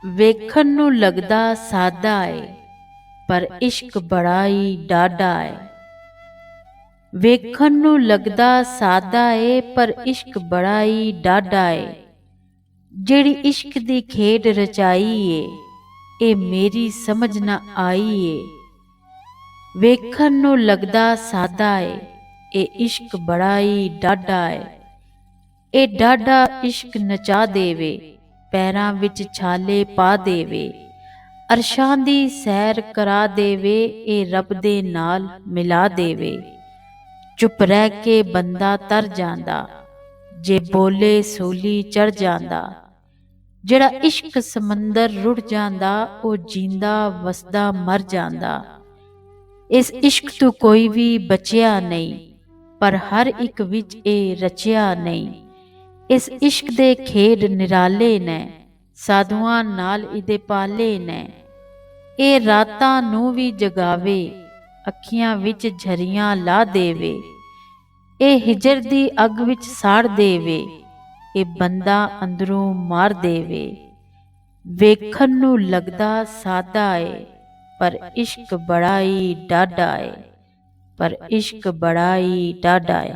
ਵੇਖਣ ਨੂੰ ਲੱਗਦਾ ਸਾਦਾ ਏ, ਪਰ ਇਸ਼ਕ ਬੜਾ ਈ ਡਾਢਾ ਏ। ਵੇਖਣ ਨੂੰ ਲੱਗਦਾ ਸਾਦਾ ਏ, ਪਰ ਇਸ਼ਕ ਬੜਾ ਈ ਡਾਢਾ ਏ। ਜਿਹੜੀ ਇਸ਼ਕ ਦੀ ਖੇਡ ਰਚਾਈ ਏ, ਇਹ ਮੇਰੀ ਸਮਝ ਨਾ ਆਈ ਏ। ਵੇਖਣ ਨੂੰ ਲੱਗਦਾ ਸਾਦਾ ਏ, ਇਹ ਇਸ਼ਕ ਬੜਾ ਈ ਡਾਢਾ ਏ। ਇਹ ਡਾਢਾ ਇਸ਼ਕ ਨਚਾ ਦੇਵੇ, ਪੈਰਾਂ ਵਿੱਚ ਛਾਲੇ ਪਾ ਦੇਵੇ। ਅਰਸ਼ਾਂ ਦੀ ਸੈਰ ਕਰਾ ਦੇਵੇ, ਇਹ ਰੱਬ ਦੇ ਨਾਲ ਮਿਲਾ ਦੇਵੇ। ਚੁੱਪ ਰਹਿ ਕੇ ਬੰਦਾ ਤਰ ਜਾਂਦਾ, ਜੇ ਬੋਲੇ ਸੂਲੀ ਚੜ ਜਾਂਦਾ। ਜਿਹੜਾ ਇਸ਼ਕ ਸਮੁੰਦਰ ਰੁੜ ਜਾਂਦਾ, ਉਹ ਜੀਂਦਾ ਵਸਦਾ ਮਰ ਜਾਂਦਾ। ਇਸ ਇਸ਼ਕ ਤੋਂ ਕੋਈ ਵੀ ਬਚਿਆ ਨਹੀਂ, ਪਰ ਹਰ ਇੱਕ ਵਿੱਚ ਇਹ ਰਚਿਆ ਨਹੀਂ। ਇਸ ਇਸ਼ਕ ਦੇ ਖੇਡ ਨਿਰਾਲੇ ਨੇ, ਸਾਧੂਆਂ ਨਾਲ ਇਹਦੇ ਪਾਲੇ ਨੇ। ਇਹ ਰਾਤਾਂ ਨੂੰ ਵੀ ਜਗਾਵੇ, ਅੱਖੀਆਂ ਵਿੱਚ ਝਰੀਆਂ ਲਾ ਦੇਵੇ। ਇਹ ਹਿਜਰ ਦੀ ਅੱਗ ਵਿੱਚ ਸਾੜ ਦੇਵੇ, ਇਹ ਬੰਦਾ ਅੰਦਰੋਂ ਮਾਰ ਦੇਵੇ। ਵੇਖਣ ਨੂੰ ਲੱਗਦਾ ਸਾਦਾ ਏ, ਪਰ ਇਸ਼ਕ ਬੜਾ ਈ ਡਾਢਾ ਏ, ਪਰ ਇਸ਼ਕ ਬੜਾ ਈ ਡਾਢਾ ਏ।